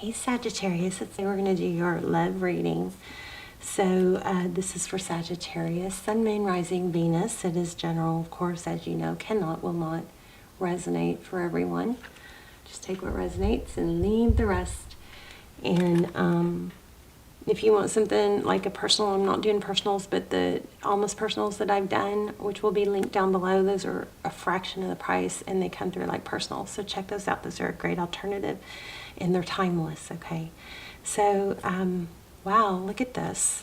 Hey Sagittarius, we're going to do your love reading. So this is for Sagittarius, Sun, Moon, Rising, Venus. It is general, of course, as you know, will not resonate for everyone. Just take what resonates and leave the rest. And if you want something like a personal, I'm not doing personals, but the almost personals that I've done, which will be linked down below, those are a fraction of the price and they come through like personals. So check those out. Those are a great alternative and they're timeless, okay? So, wow, look at this.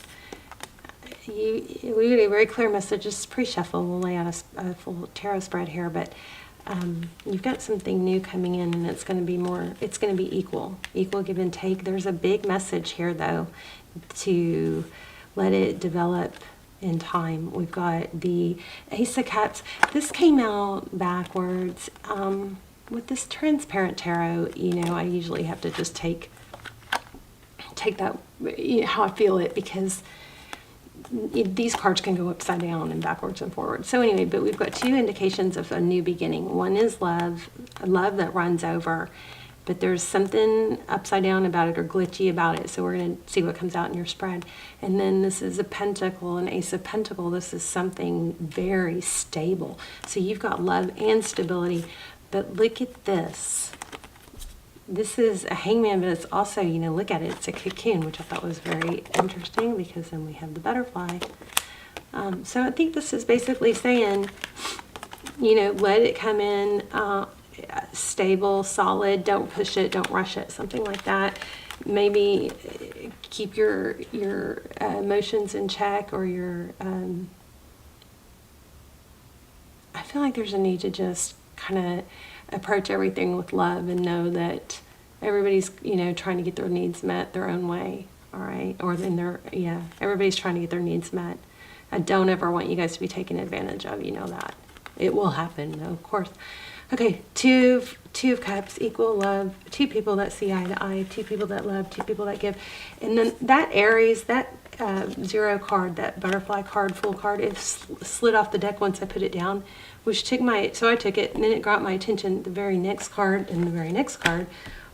We get a very clear message. Just pre-shuffle. We'll lay out a full tarot spread here, but you've got something new coming in and it's going to be it's going to be equal give and take. There's a big message here though, to let it develop in time. We've got the Ace of Cups. This came out backwards. With this transparent tarot, you know, I usually have to just take that, you know, how I feel it, because these cards can go upside down and backwards and forward. So anyway, but we've got two indications of a new beginning. One is love that runs over, but there's something upside down about it or glitchy about it. So we're going to see what comes out in your spread. And then this is a pentacle, an Ace of Pentacle. This is something very stable. So you've got love and stability, but look at this. This is a hangman, but it's also, you know, look at it. It's a cocoon, which I thought was very interesting because then we have the butterfly. So I think this is basically saying, you know, let it come in stable, solid. Don't push it. Don't rush it. Something like that. Maybe keep your emotions in check, or your. I feel like there's a need to just kind of approach everything with love and know that everybody's, you know, trying to get their needs met their own way, all right? Or then everybody's trying to get their needs met. I don't ever want you guys to be taken advantage of, you know that. It will happen, though, of course. Okay, two of Cups, equal love, two people that see eye to eye, two people that love, two people that give. And then that Aries, that zero card, that butterfly card, full card, it slid off the deck once I put it down, which took so I took it, and then it got my attention. The very next card and the very next card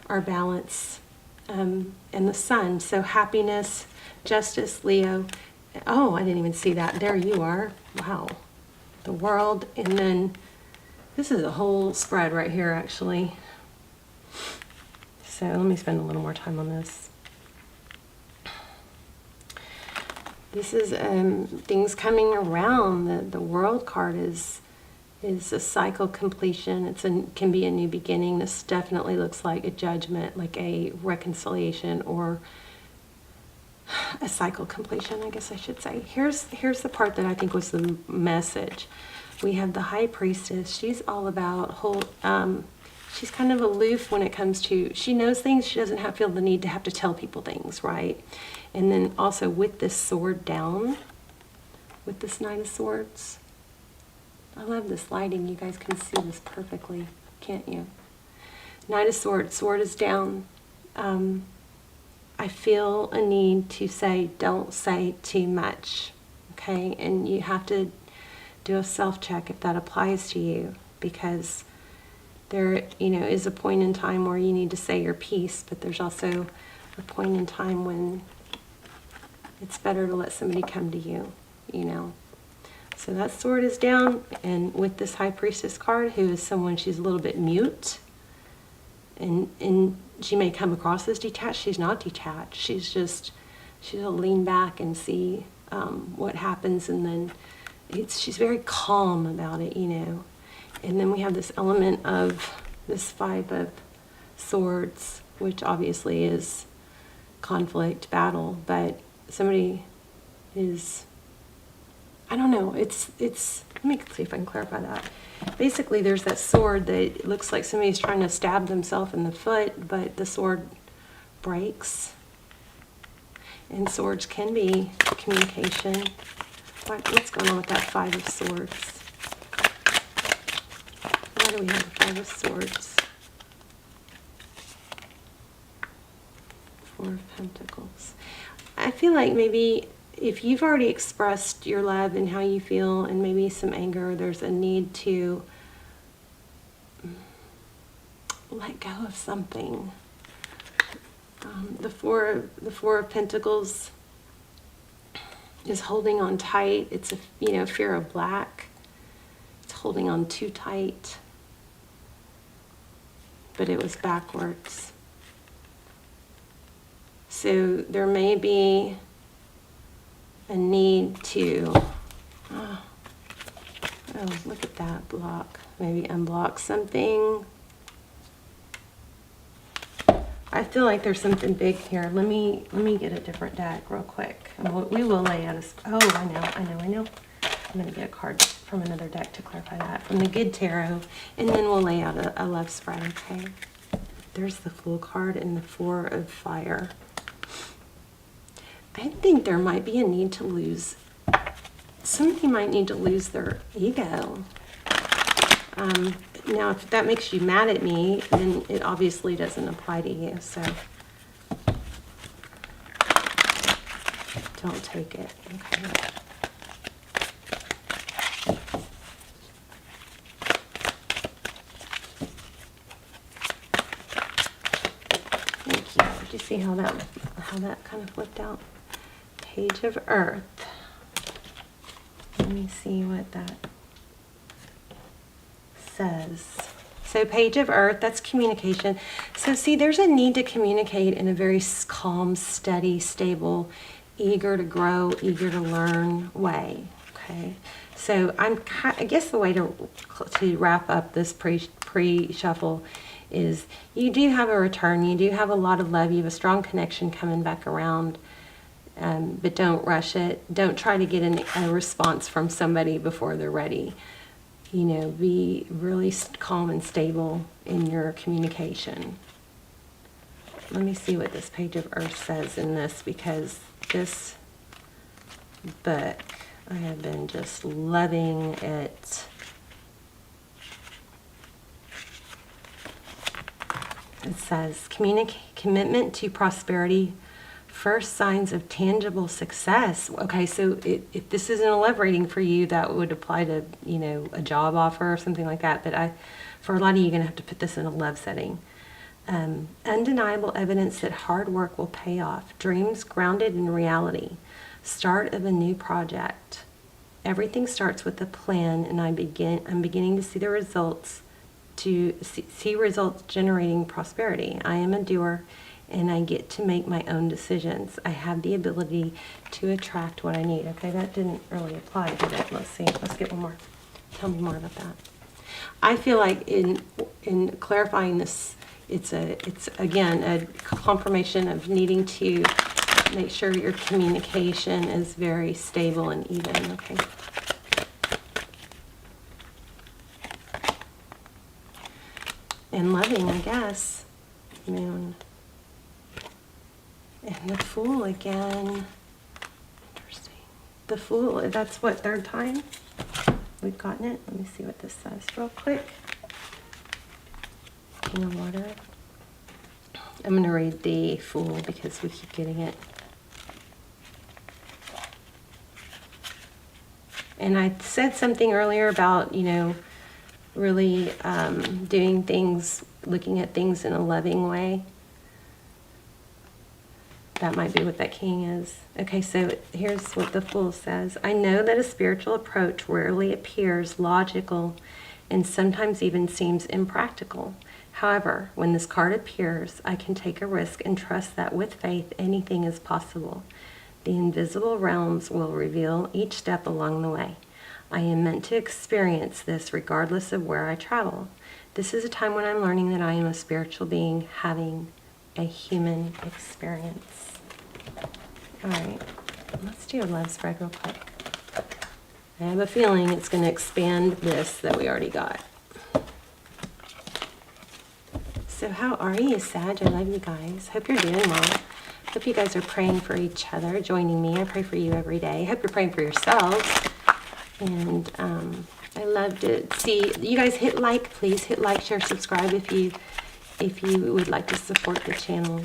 are balance and the sun. So happiness, justice, Leo. Oh, I didn't even see that. There you are. Wow. The world. And then this is a whole spread right here, actually. So let me spend a little more time on this. This is things coming around. The world card is a cycle completion. Can be a new beginning. This definitely looks like a judgment, like a reconciliation, or a cycle completion, I guess I should say. Here's the part that I think was the message. We have the High Priestess. She's all about she's kind of aloof when it comes to, she knows things. She doesn't feel the need to have to tell people things, right? And then also with this sword down, with this Knight of Swords. I love this lighting. You guys can see this perfectly, can't you? Knight of Swords, sword is down. I feel a need to say, don't say too much, okay? And you have to do a self-check if that applies to you, because there, you know, is a point in time where you need to say your piece, but there's also a point in time when it's better to let somebody come to you, you know. So that sword is down, and with this High Priestess card, who is someone, she's a little bit mute, and she may come across as detached. She's not detached. She'll lean back and see what happens, and then she's very calm about it, you know. And then we have this element of this Five of Swords, which obviously is conflict, battle, but somebody is, I don't know, it's let me see if I can clarify that. Basically, there's that sword that looks like somebody's trying to stab themselves in the foot, but the sword breaks. And swords can be communication. What's going on with that Five of Swords? Why do we have the Five of Swords? Four of Pentacles. I feel like maybe if you've already expressed your love and how you feel, and maybe some anger, there's a need to let go of something. The Four of Pentacles is holding on tight. It's a, fear of black. It's holding on too tight. But it was backwards. So there may be a need to, oh, look at that block. Maybe unblock something. I feel like there's something big here. Let me get a different deck real quick. And we will lay out oh, I know. I'm going to get a card from another deck to clarify that. From the Good Tarot. And then we'll lay out a love spread, okay? There's the Fool card and the Four of Fire. I think there might be a need to lose, somebody might need to lose their ego. Now, if that makes you mad at me, then it obviously doesn't apply to you, so don't take it, okay? Thank you. Did you see how that kind of flipped out? Page of Earth. Let me see what that says. So Page of Earth, that's communication. So see, there's a need to communicate in a very calm, steady, stable, eager to grow, eager to learn way. Okay. So I guess the way to wrap up this pre-shuffle is you do have a return. You do have a lot of love. You have a strong connection coming back around. But don't rush it. Don't try to get a response from somebody before they're ready. Be really calm and stable in your communication. Let me see what this Page of Earth says in this, because this book, I have been just loving it. It says, commitment to prosperity, first signs of tangible success. Okay, so if this isn't a love reading for you, that would apply to, a job offer or something like that. But for a lot of you, you're going to have to put this in a love setting. Undeniable evidence that hard work will pay off. Dreams grounded in reality. Start of a new project. Everything starts with a plan, and I'm beginning to see the results, see results generating prosperity. I am a doer, and I get to make my own decisions. I have the ability to attract what I need. Okay, that didn't really apply, did it? Let's see. Let's get one more. Tell me more about that. I feel like in clarifying this, it's again a confirmation of needing to make sure your communication is very stable and even. Okay. And loving, I guess. Moon. And the Fool again. Interesting. The Fool, that's what, third time we've gotten it? Let me see what this says real quick. King of Water. I'm going to read the Fool because we keep getting it. And I said something earlier about, really doing things, looking at things in a loving way. That might be what that King is. Okay, so here's what the Fool says. I know that a spiritual approach rarely appears logical and sometimes even seems impractical. However, when this card appears, I can take a risk and trust that with faith, anything is possible. The invisible realms will reveal each step along the way. I am meant to experience this regardless of where I travel. This is a time when I'm learning that I am a spiritual being having a human experience. All right, let's do a love spread real quick. I have a feeling it's going to expand this that we already got. So how are you, Sag? I love you guys. Hope you're doing well. Hope you guys are praying for each other, joining me. I pray for you every day. Hope you're praying for yourselves. And I love to see you guys hit like, please hit like, share, subscribe if you would like to support the channel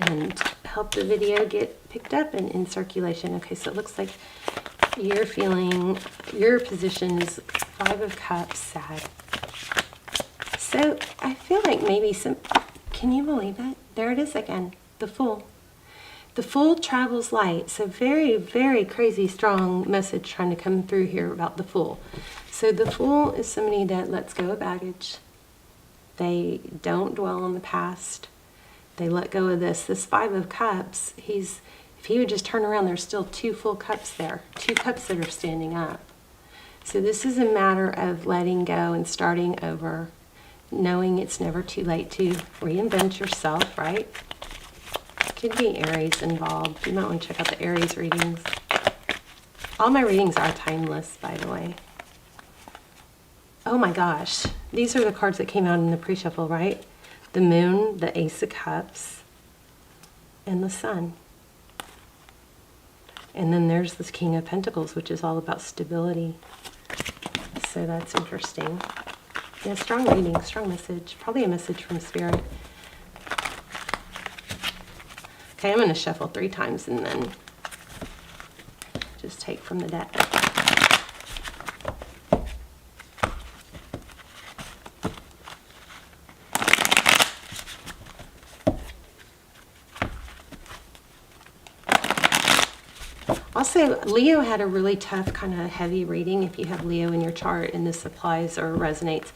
and help the video get picked up and in circulation. Okay, so it looks like you're feeling your position is 5 of Cups, sad. So I feel like maybe can you believe it? There it is again, the Fool. The Fool travels light. So very, very crazy, strong message trying to come through here about the Fool. So the Fool is somebody that lets go of baggage. They don't dwell on the past. They let go of this. This Five of Cups, if he would just turn around, there's still two full cups there. Two cups that are standing up. So this is a matter of letting go and starting over, knowing it's never too late to reinvent yourself, right? Could be Aries involved. You might want to check out the Aries readings. All my readings are timeless, by the way. Oh my gosh. These are the cards that came out in the pre-shuffle, right? The Moon, the Ace of Cups, and the Sun. And then there's this King of Pentacles, which is all about stability. So that's interesting. Yeah, strong reading, strong message. Probably a message from Spirit. Okay, I'm going to shuffle 3 times and then just take from the deck. Also, Leo had a really tough, kind of heavy reading. If you have Leo in your chart and this applies or resonates,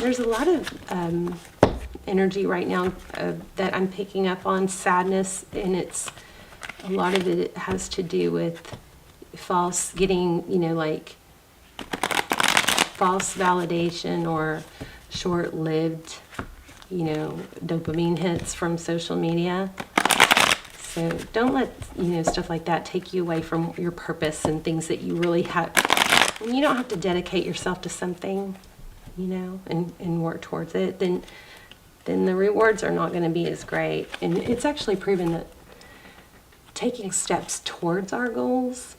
there's a lot of energy right now that I'm picking up on, sadness, and a lot of it has to do with getting, like false validation or short-lived, dopamine hits from social media. So don't let, stuff like that take you away from your purpose and things that you really have. When you don't have to dedicate yourself to something, and work towards it, then the rewards are not going to be as great. And it's actually proven that taking steps towards our goals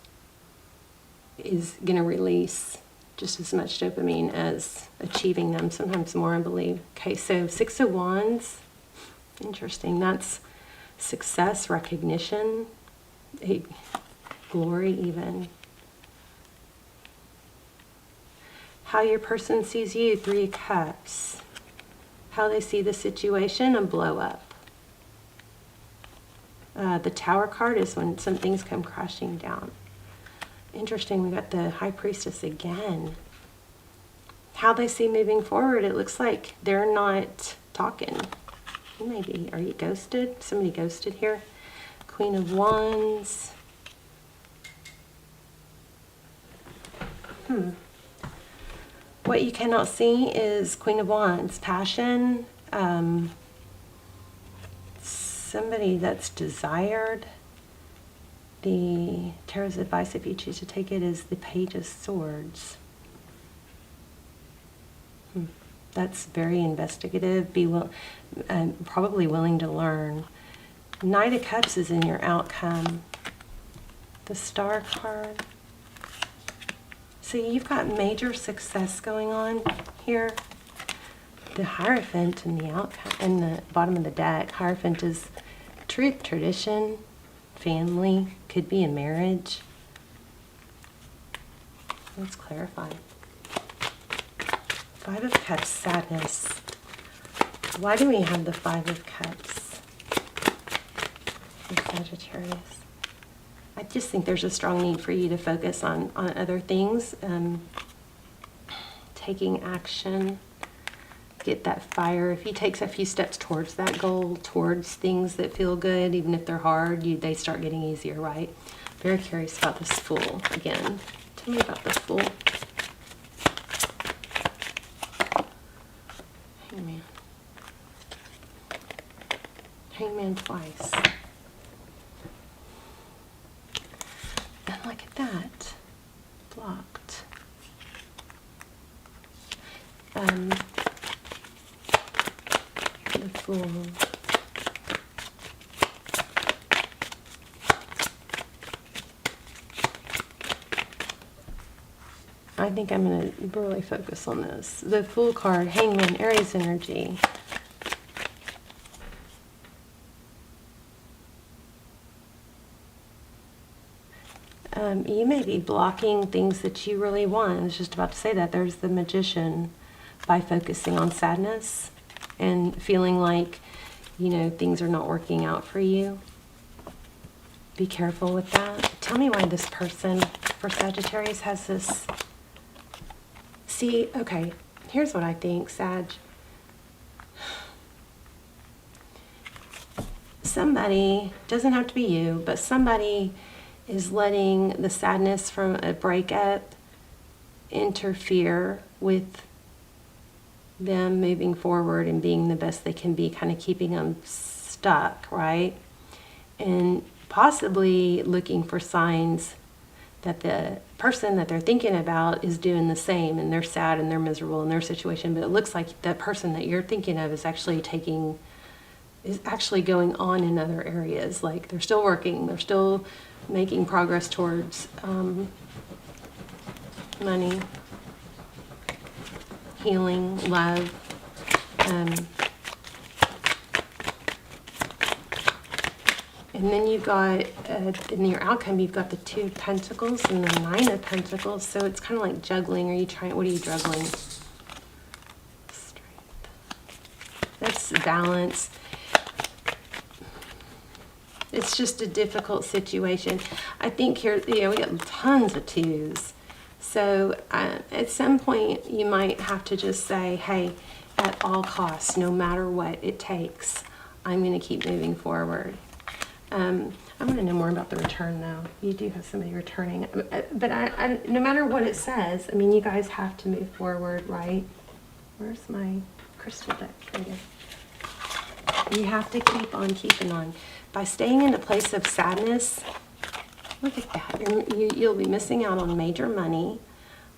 is going to release just as much dopamine as achieving them, sometimes more, I believe. Okay, so 6 of Wands, interesting. That's success, recognition, glory even. How your person sees you, 3 of Cups. How they see the situation, a blow up. The Tower card is when some things come crashing down. Interesting, we got the High Priestess again. How they see moving forward, it looks like they're not talking. Maybe, are you ghosted? Somebody ghosted here. Queen of Wands. What you cannot see is Queen of Wands, passion, somebody that's desired. The Tarot's advice, if you choose to take it, is the Page of Swords. That's very investigative, probably willing to learn. Knight of Cups is in your outcome. The Star card. See, you've got major success going on here. The Hierophant in the outcome, in the bottom of the deck. Hierophant is truth, tradition, family, could be a marriage. Let's clarify. 5 of Cups, sadness. Why do we have the 5 of Cups for Sagittarius? I just think there's a strong need for you to focus on other things, taking action, get that fire. If he takes a few steps towards that goal, towards things that feel good, even if they're hard, they start getting easier, right? Very curious about this Fool again. Tell me about the Fool. Hangman. Hangman twice. And look at that. Blocked. The Fool. I think I'm going to really focus on this. The Fool card, Hangman, Aries energy. You may be blocking things that you really want. I was just about to say that. There's the Magician, by focusing on sadness and feeling like you know, things are not working out for you. Be careful with that. Tell me why this person for Sagittarius has this. See, okay, here's what I think, Sag. Somebody, doesn't have to be you, but somebody is letting the sadness from a breakup interfere with them moving forward and being the best they can be, kind of keeping them stuck, right? And possibly looking for signs that the person that they're thinking about is doing the same, and they're sad and they're miserable in their situation, but it looks like that person that you're thinking of is actually going on in other areas. Like they're still working, they're still making progress towards money, healing, love. And then you've got, in your outcome, you've got the 2 of Pentacles and the 9 of Pentacles. So it's kind of like juggling. What are you juggling? Strength. That's balance. It's just a difficult situation. I think here, you know, we got tons of 2s. So at some point, you might have to just say, hey, at all costs, no matter what it takes, I'm going to keep moving forward. I want to know more about the return, though. You do have somebody returning. But I, no matter what it says, I mean, you guys have to move forward, right? Where's my crystal deck? Here we go. You have to keep on keeping on. By staying in a place of sadness, look at that. You'll be missing out on major money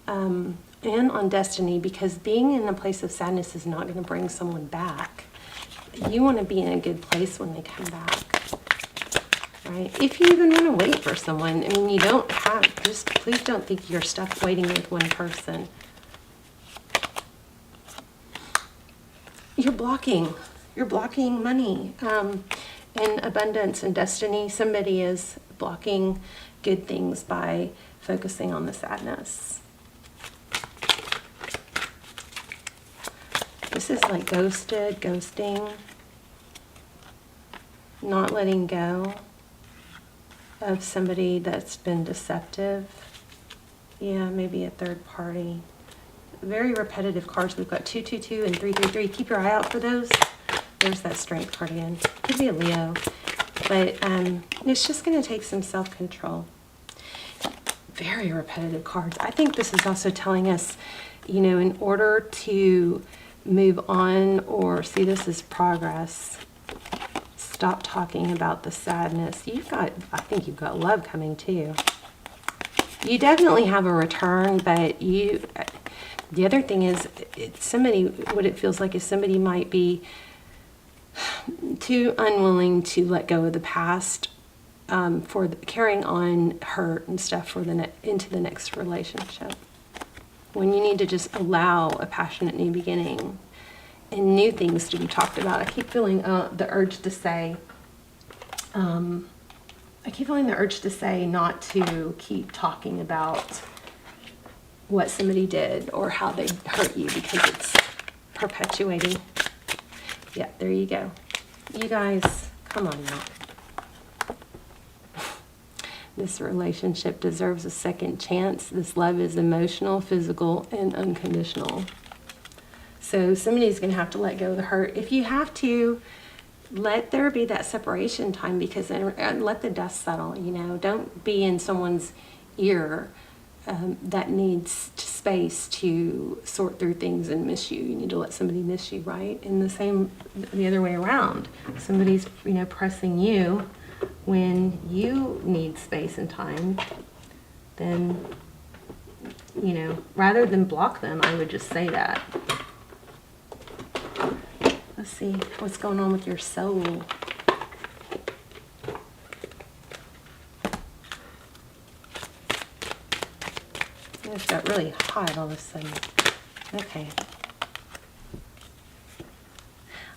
and on destiny, because being in a place of sadness is not going to bring someone back. You want to be in a good place when they come back. Right? If you even want to wait for someone, I mean, you don't have, just please don't think you're stuck waiting with one person. You're blocking money and abundance and destiny. Somebody is blocking good things by focusing on the sadness. This is like ghosting, not letting go of somebody that's been deceptive. Yeah, maybe a third party. Very repetitive cards. We've got 222 and 333. Keep your eye out for those. There's that strength card again. Could be a Leo. But it's just going to take some self-control. Very repetitive cards. I think this is also telling us, you know, in order to move on or see this as progress, stop talking about the sadness. I think you've got love coming too. You definitely have a return, but the other thing is, what it feels like is somebody might be too unwilling to let go of the past for carrying on hurt and stuff into the next relationship. When you need to just allow a passionate new beginning and new things to be talked about. I keep feeling the urge to say, not to keep talking about what somebody did or how they hurt you, because it's perpetuating. Yeah, there you go. You guys, come on now. This relationship deserves a second chance. This love is emotional, physical, and unconditional. So somebody's going to have to let go of the hurt. If you have to, let there be that separation time, because let the dust settle, you know. Don't be in someone's ear that needs space to sort through things and miss you. You need to let somebody miss you, right? And the other way around. Somebody's, you know, pressing you when you need space and time, then, you know, rather than block them, I would just say that. Let's see what's going on with your soul. It got really hot all of a sudden. Okay.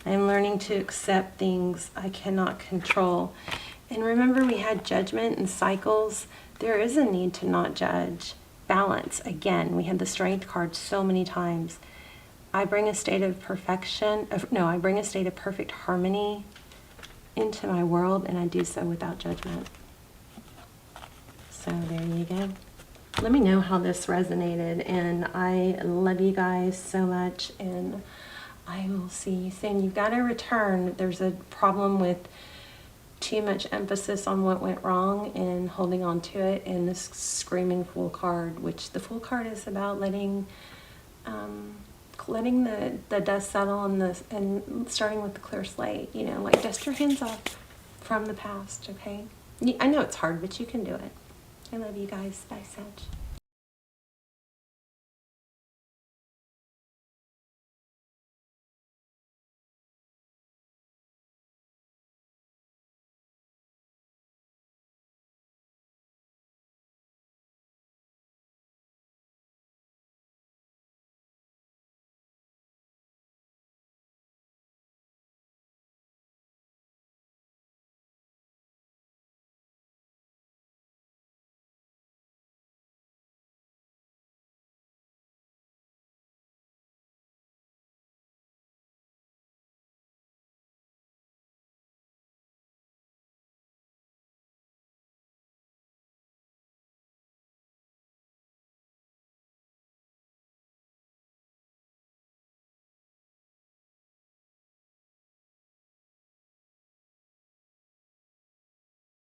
I am learning to accept things I cannot control. And remember, we had judgment and cycles. There is a need to not judge. Balance. Again, we had the strength card so many times. I bring a state of perfection, I bring a state of perfect harmony into my world, and I do so without judgment. So there you go. Let me know how this resonated, and I love you guys so much, and I will see you soon. You've got to return. There's a problem with too much emphasis on what went wrong and holding on to it, and this Screaming Fool card, which the Fool card is about letting the dust settle and starting with the clear slate, you know, like dust your hands off from the past, okay? I know it's hard, but you can do it. I love you guys. Bye, Sag.